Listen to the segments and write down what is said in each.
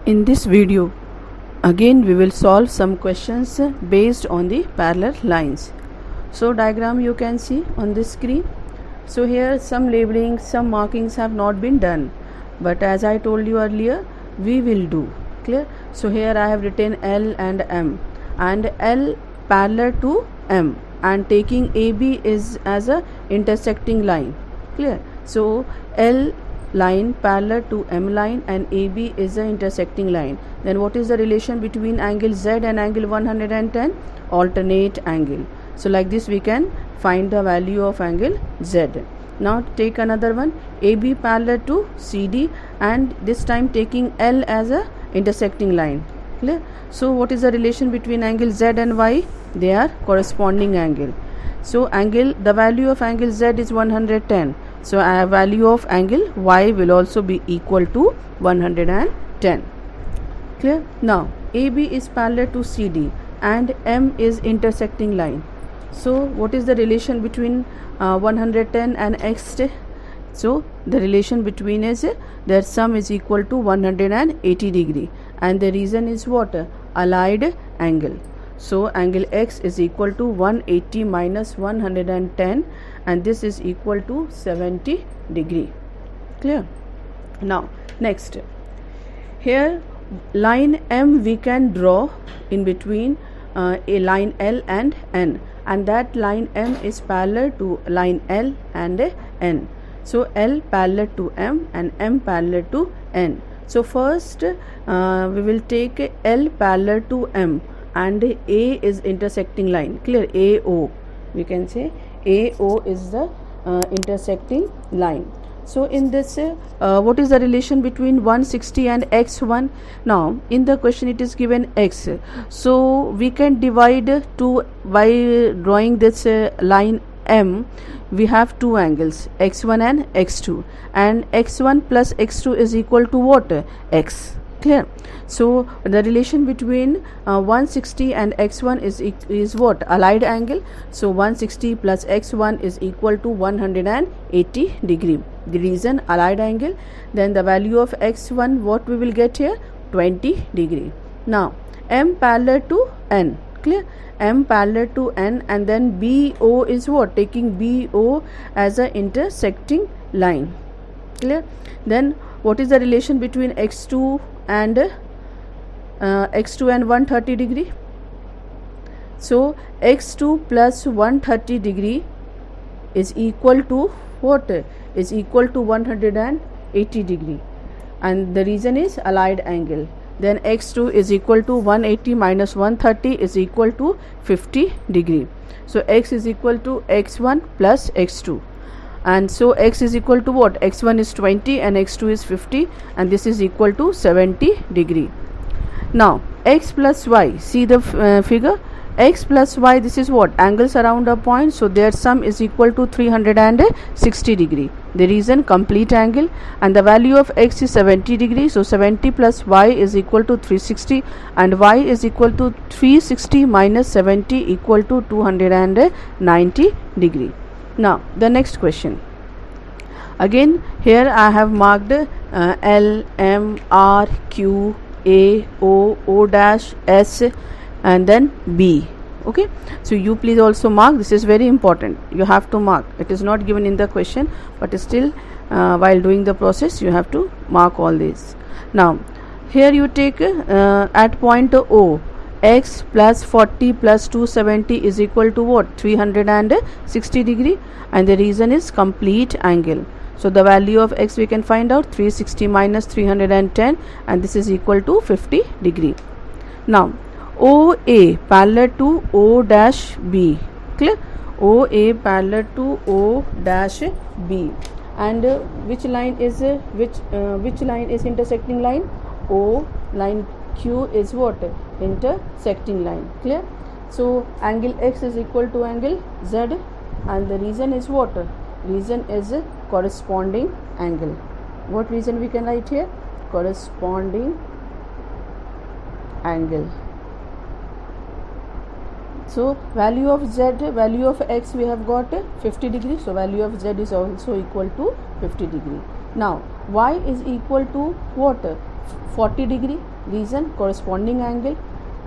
In this video, again we will solve some questions based on the parallel lines. So diagram you can see on this screen. So here some labeling, some markings have not been done, but as I told you earlier, we will do. Clear? So here I have written L and M, and L parallel to M, and taking AB is as a intersecting line. Clear? So L line parallel to M line and AB is the intersecting line. Then what is the relation between angle Z and angle 110? Alternate angle. So like this we can find the value of angle Z. Now take another one, AB parallel to CD, and this time taking L as a intersecting line. Clear? So what is the relation between angle Z and Y? They are corresponding angle. So the value of angle Z is 110. So a value of angle Y will also be equal to 110. Clear? Now AB is parallel to CD and M is intersecting line. So what is the relation between 110 and X? So the relation between is their sum is equal to 180 degree, and the reason is what? Allied angle. So angle X is equal to 180 minus 110, and this is equal to 70 degree. Clear? Now next, here line M we can draw in between a line L and N, and that line M is parallel to line L and N. So L parallel to M and M parallel to N. So first we will take L parallel to M, and A is intersecting line. Clear? AO, we can say AO is the intersecting line. So in this what is the relation between 160 and X1? Now in the question it is given X, so we can divide to by drawing this line M. We have two angles, X1 and X2, and X1 plus X2 is equal to what? X. Clear? So the relation between 160 and X1 is what? Allied angle. So 160 plus X1 is equal to 180 degree. The reason allied angle. Then the value of X1, what we will get here? 20 degree. Now M parallel to N. Clear? M parallel to N, and then BO is what? Taking BO as a intersecting line. Clear? Then what is the relation between X2 and 130 degree? So X2 plus 130 degree is equal to what? Is equal to 180 degree, and the reason is allied angle. Then X2 is equal to 180 minus 130 is equal to 50 degree. So X is equal to X1 plus X2, and so X is equal to what? X1 is 20 and X2 is 50, and this is equal to 70 degree. Now X plus Y, see the figure, X plus Y, this is what? Angles around a point, so their sum is equal to 360 degree. The reason complete angle, and the value of X is 70 degree, so 70 plus Y is equal to 360, and Y is equal to 360 minus 70 equal to 290 degree. Now the next question, again here I have marked L, M, R, Q, A, O dash, S, and then B. Okay, so you please also mark. This is very important, you have to mark. It is not given in the question, but still while doing the process you have to mark all these. Now here you take at point O, X plus 40 plus 270 is equal to what? 360 degree, and the reason is complete angle. So the value of X we can find out, 360 minus 310, and this is equal to 50 degree. Now OA parallel to O dash B. Clear? OA parallel to O dash B, and which line is intersecting line? O line. Q is what? Intersecting line. Clear? So angle X is equal to angle Z, and the reason is what? Reason is corresponding angle. What reason we can write here? Corresponding angle. So value of Z, value of X we have got 50 degree, so value of Z is also equal to 50 degree. Now y is equal to what? 40 degree. Reason, corresponding angle.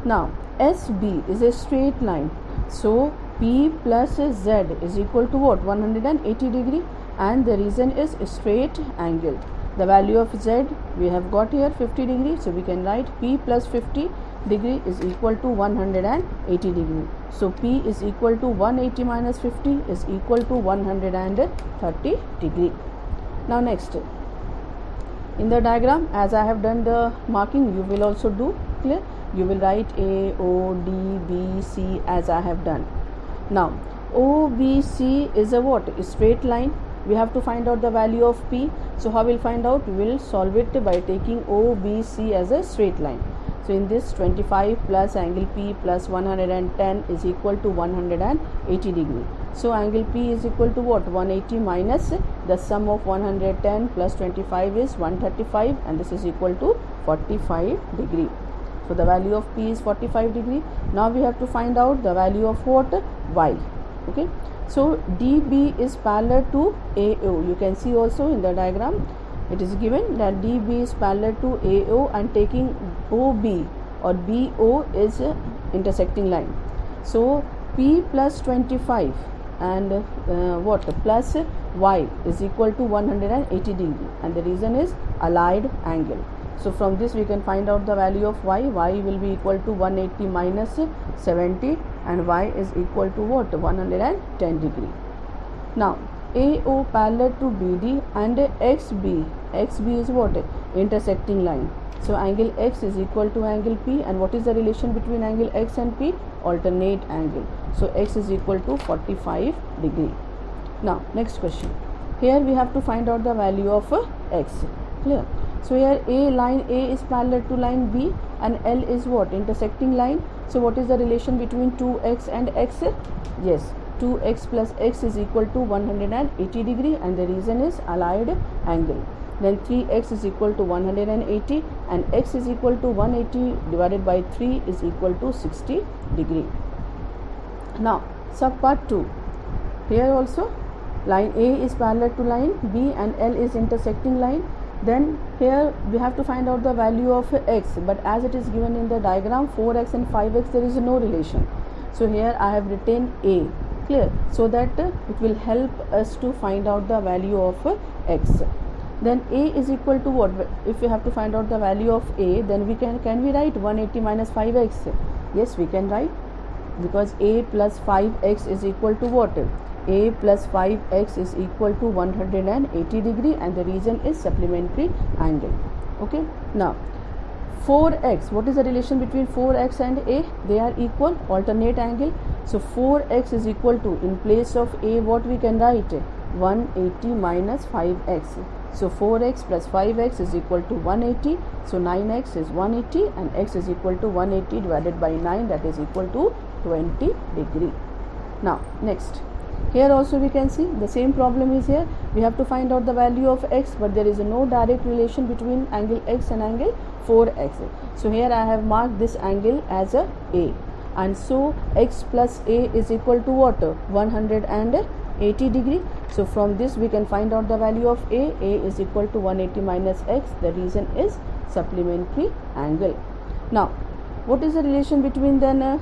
Now SB is a straight line, so P plus Z is equal to what? 180 degree, and the reason is straight angle. The value of Z we have got here 50 degree, so we can write P plus 50 degree is equal to 180 degree. So P is equal to 180 minus 50 is equal to 130 degree. Now next, in the diagram, as I have done the marking, you will also do. Clear? You will write A, O, D, B, C as I have done. Now OBC is a what? A straight line. We have to find out the value of P. So how we'll find out? We will solve it by taking OBC as a straight line. So in this, 25 plus angle P plus 110 is equal to 180 degree. So angle P is equal to what? 180 minus the sum of 110 plus 25 is 135, and this is equal to 45 degree. So the value of P is 45 degree. Now we have to find out the value of what? Y. Okay. So DB is parallel to AO. You can see also in the diagram it is given that DB is parallel to AO, and taking OB or BO is intersecting line. So P plus 25 and what? Plus Y is equal to 180 degree, and the reason is allied angle. So from this we can find out the value of Y. Y will be equal to 180 minus 70, and Y is equal to what? 110 degree. Now AO parallel to BD and XB. XB is what? Intersecting line. So angle X is equal to angle P, and what is the relation between angle X and P? Alternate angle. So X is equal to 45 degree. Now next question. Here we have to find out the value of X. Clear? So here line A is parallel to line B, and L is what? Intersecting line. So what is the relation between 2x and x? Yes, 2x plus x is equal to 180 degree, and the reason is allied angle. Then 3x is equal to 180, and x is equal to 180 divided by 3 is equal to 60 degree. Now sub part 2. Here also line A is parallel to line B, and L is intersecting line. Then here we have to find out the value of x, but as it is given in the diagram 4x and 5x, there is no relation. So here I have written A. Clear? So that it will help us to find out the value of x. Then A is equal to what? If we have to find out the value of A, then we can we write 180 minus 5x? Yes, we can write, because A plus 5x is equal to what? A plus 5x is equal to 180 degree, and the reason is supplementary angle. Okay. Now 4x, what is the relation between 4x and A? They are equal, alternate angle. So 4x is equal to, in place of A, what we can write? 180 minus 5x. So 4x plus 5x is equal to 180. So 9x is 180, and x is equal to 180 divided by 9, that is equal to 20 degree. Now next, here also we can see the same problem is here. We have to find out the value of x, but there is no direct relation between angle x and angle 4x. So here I have marked this angle as a, and so x plus A is equal to what? 180 degree. So from this we can find out the value of A. A is equal to 180 minus x. The reason is supplementary angle. Now what is the relation between then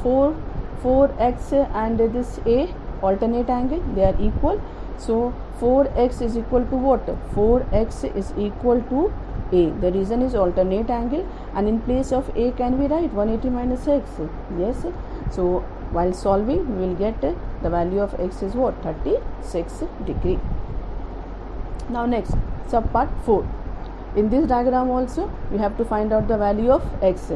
4x and this A? Alternate angle. They are equal. So 4x is equal to what? 4x is equal to A. The reason is alternate angle, and in place of A can we write 180 minus x? Yes. So while solving we will get the value of x is what? 36 degree. Now next, sub part 4. In this diagram also we have to find out the value of x.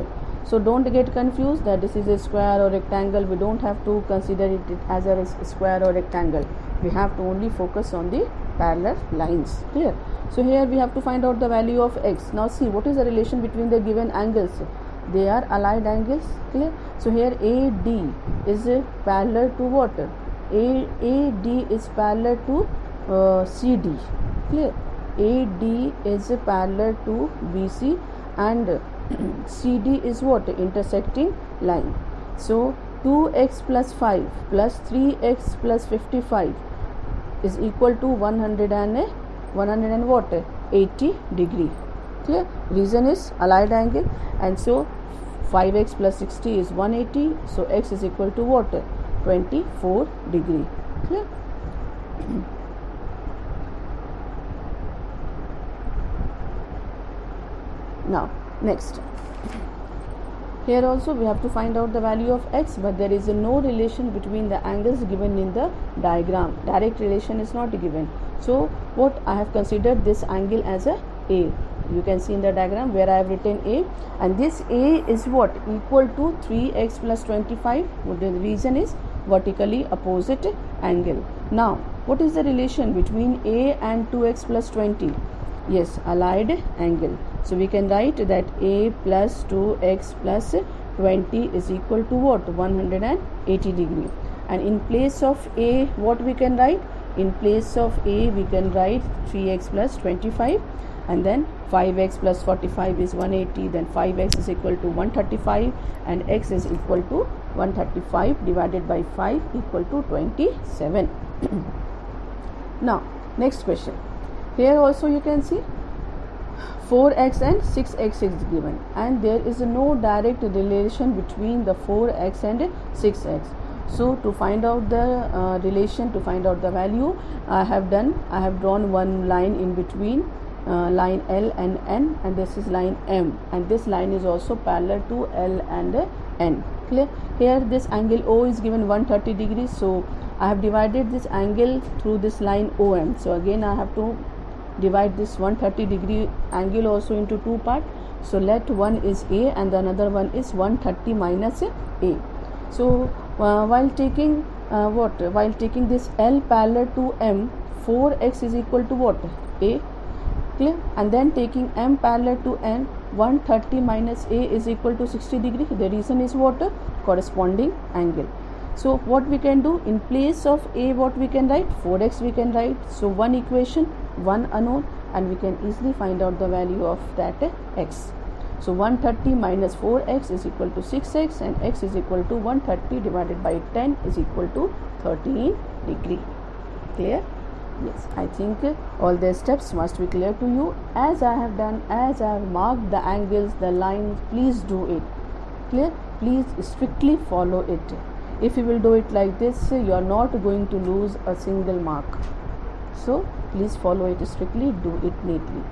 So don't get confused that this is a square or rectangle. We don't have to consider it as a square or rectangle. We have to only focus on the parallel lines. Clear? So here we have to find out the value of x. Now see, what is the relation between the given angles? They are allied angles. Clear? So here AD is parallel to what? AD is parallel to CD. Clear? AD is parallel to BC, and CD is what? Intersecting line. So 2x plus 5 plus 3x plus 55 is equal to 180 degree. Clear? Reason is allied angle, and so 5x plus 60 is 180, so x is equal to what? 24 degree. Clear? Now next, here also we have to find out the value of x, but there is no relation between the angles given in the diagram. Direct relation is not given. So what I have considered this angle as a A. You can see in the diagram where I have written A, and this A is what? Equal to 3x plus 25. The reason is vertically opposite angle. Now what is the relation between A and 2x plus 20? Yes, allied angle. So we can write that A plus 2x plus 20 is equal to what? 180 degree. And in place of A, what we can write? In place of A, we can write 3x plus 25, and then 5x plus 45 is 180, then 5x is equal to 135, and x is equal to 135 divided by 5 equal to 27. Now next question. Here also you can see 4x and 6x is given, and there is no direct relation between the 4x and 6x. So to find out the relation, to find out the value, I have drawn one line in between, line L and N, and this is line M, and this line is also parallel to L and N. Clear? Here this angle O is given 130 degrees, so I have divided this angle through this line OM. So again I have to divide this 130 degree angle also into two parts. So let one is A and the another one is 130 minus A. So while taking while taking this L parallel to M, 4x is equal to what? A. Clear? And then taking M parallel to N, 130 minus A is equal to 60 degree. The reason is what? Corresponding angle. So what we can do, in place of A, what we can write? 4x we can write. So one equation, one unknown, and we can easily find out the value of that x. So 130 minus 4x is equal to 6x, and x is equal to 130 divided by 10 is equal to 13 degree. Clear? Yes, I think all the steps must be clear to you. As I have done, as I have marked the angles, the lines, please do it. Clear? Please strictly follow it. If you will do it like this, you are not going to lose a single mark. So please follow it strictly, do it neatly.